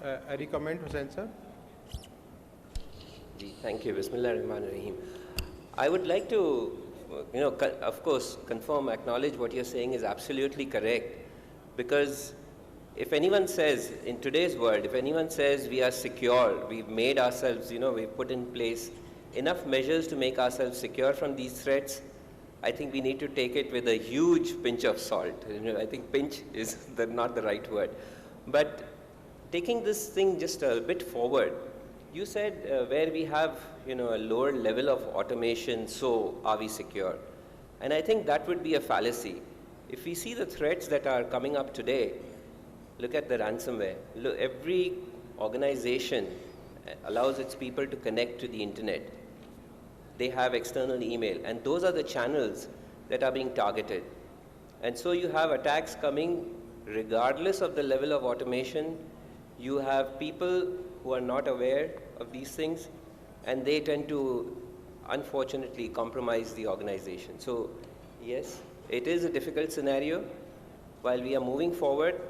Any comment, Hussain sir? Thank you. Bismillahirrahmanirrahim. I would like to, of course, confirm, acknowledge what you're saying is absolutely correct. Because if anyone says, in today's world, if anyone says we are secure, we've made ourselves, we've put in place enough measures to make ourselves secure from these threats, I think we need to take it with a huge pinch of salt. I think pinch is not the right word. But taking this thing just a bit forward, you said where we have a lower level of automation, so are we secure? And I think that would be a fallacy. If we see the threats that are coming up today, look at the ransomware. Look, every organization allows its people to connect to the internet. They have external email, and those are the channels that are being targeted. And so you have attacks coming regardless of the level of automation. You have people who are not aware of these things, and they tend to, unfortunately, compromise the organization. So, yes, it is a difficult scenario. While we are moving forward,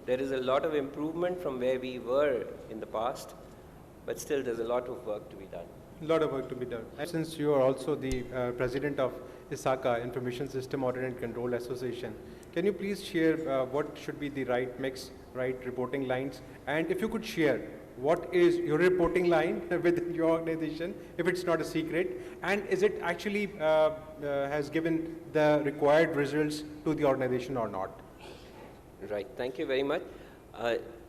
there is a lot of improvement from where we were in the past, but still there's a lot of work to be done. A lot of work to be done. And since you are also the president of ISACA, Information System Audit and Control Association, can you please share what should be the right mix, right reporting lines? And if you could share, what is your reporting line within your organization, if it's not a secret, and is it actually has given the required results to the organization or not? Right, thank you very much.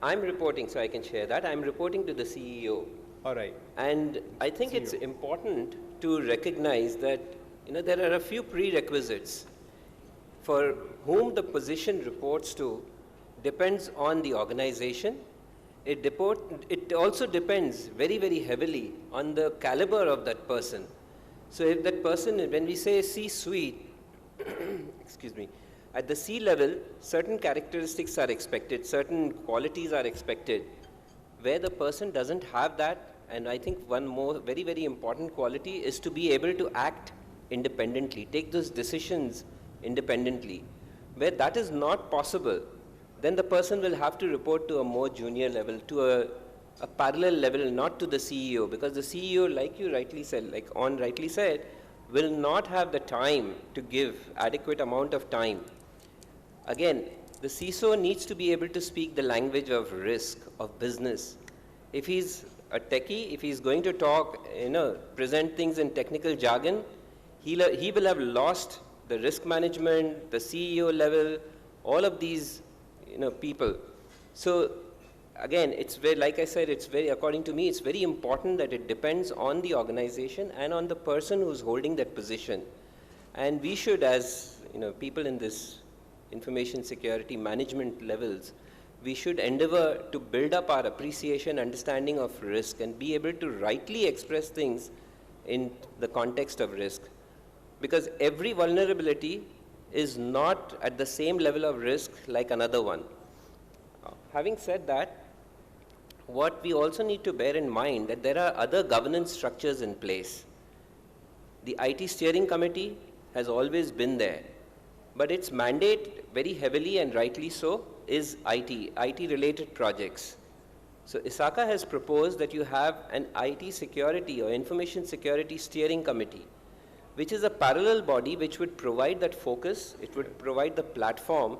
I'm reporting, so I can share that. I'm reporting to the CEO. All right. And I think it's important to recognize that there are a few prerequisites. For whom the position reports to depends on the organization. It also depends very, very heavily on the caliber of that person. So if that person, when we say C-suite, excuse me, at the C level, certain characteristics are expected, certain qualities are expected. Where the person doesn't have that, and I think one more very, very important quality is to be able to act independently, take those decisions independently. Where that is not possible, then the person will have to report to a more junior level, to a parallel level, not to the CEO, because the CEO, like you rightly said, like On rightly said, will not have the time to give adequate amount of time. Again, the CISO needs to be able to speak the language of risk, of business. If he's a techie, if he's going to talk, present things in technical jargon, he will have lost the risk management, the CEO level, all of these, people. So again, it's very, like I said, according to me, it's very important that it depends on the organization and on the person who's holding that position. And we should, as people in this information security management levels, we should endeavor to build up our appreciation, understanding of risk, and be able to rightly express things in the context of risk. Because every vulnerability is not at the same level of risk like another one. Having said that, what we also need to bear in mind that there are other governance structures in place. The IT steering committee has always been there, but its mandate, very heavily and rightly so, is IT-related projects. So ISACA has proposed that you have an IT security or information security steering committee, which is a parallel body which would provide that focus, it would provide the platform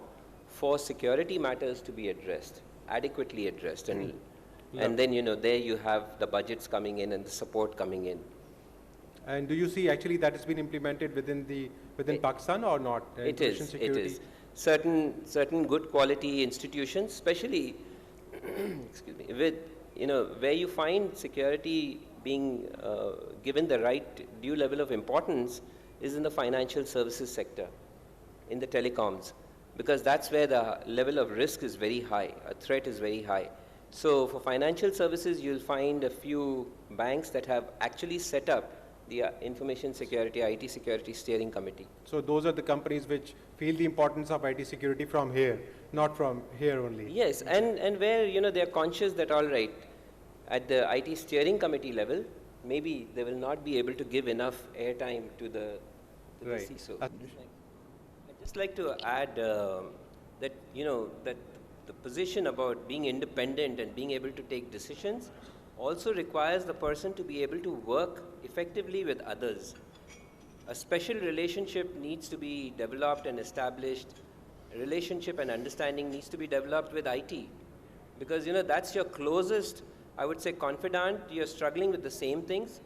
for security matters to be addressed, adequately addressed. And then, there you have the budgets coming in and the support coming in. And do you see actually that has been implemented within Pakistan or not? It is. Certain good quality institutions, especially, excuse me, with, where you find security being given the right due level of importance is in the financial services sector, in the telecoms, because that's where the level of risk is very high, a threat is very high. So for financial services, you'll find a few banks that have actually set up the Information Security, IT Security Steering Committee. So those are the companies which feel the importance of IT security from here, not from here only. Yes, and where they're conscious that all right, at the IT Steering Committee level, maybe they will not be able to give enough airtime to the CISO. I'd just like to add that that the position about being independent and being able to take decisions also requires the person to be able to work effectively with others. A special relationship needs to be developed and established. A relationship and understanding needs to be developed with IT. Because, that's your closest, I would say, confidant. You're struggling with the same things,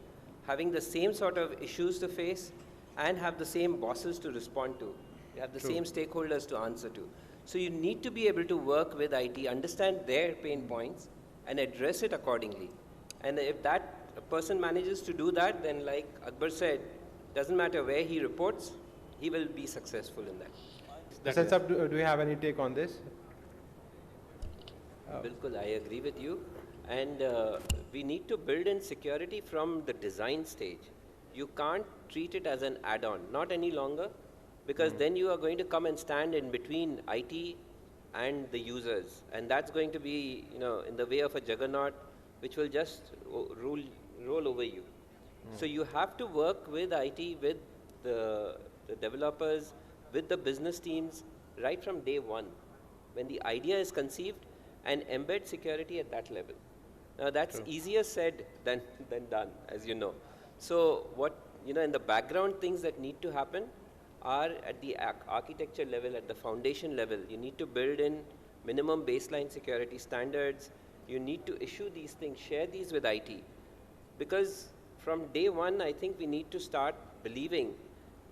having the same sort of issues to face, and have the same bosses to respond to. You have the same stakeholders to answer to. So you need to be able to work with IT, understand their pain points, and address it accordingly. And if that person manages to do that, then like Akbar said, doesn't matter where he reports, he will be successful in that. Sensab, do you have any take on this? Bilkul, I agree with you. And we need to build in security from the design stage. You can't treat it as an add-on, not any longer, because then you are going to come and stand in between IT and the users. And that's going to be, in the way of a juggernaut, which will just roll over you. So you have to work with IT, with the developers, with the business teams, right from day one, when the idea is conceived, and embed security at that level. Now that's easier said than done, as you know. So what, in the background, things that need to happen are at the architecture level, at the foundation level. You need to build in minimum baseline security standards. You need to issue these things, share these with IT. Because from day one, I think we need to start believing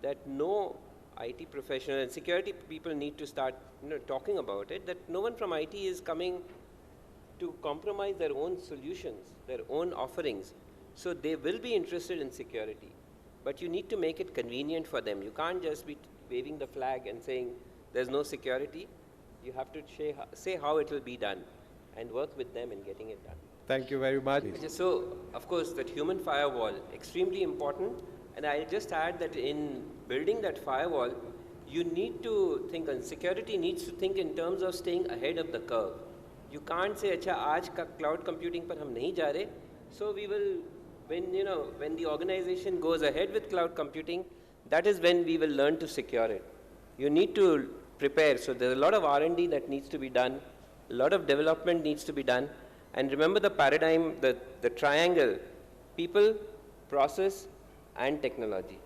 that no IT professional and security people need to start talking about it, that no one from IT is coming to compromise their own solutions, their own offerings. So they will be interested in security. But you need to make it convenient for them. You can't just be waving the flag and saying there's no security. You have to say how it will be done and work with them in getting it done. Thank you very much. So, of course, that human firewall, extremely important. And I'll just add that in building that firewall, you need to think, and security needs to think in terms of staying ahead of the curve. You can't say, "Acha, aaj ka cloud computing par hum nahi ja rahe." So we will, when the organization goes ahead with cloud computing, that is when we will learn to secure it. You need to prepare. So there's a lot of R&D that needs to be done. A lot of development needs to be done. And remember the paradigm, the triangle: people, process, and technology.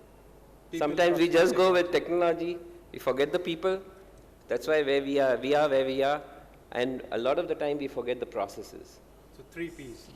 Sometimes we just go with technology, we forget the people. That's why we are where we are. And a lot of the time we forget the processes. So 3 Ps.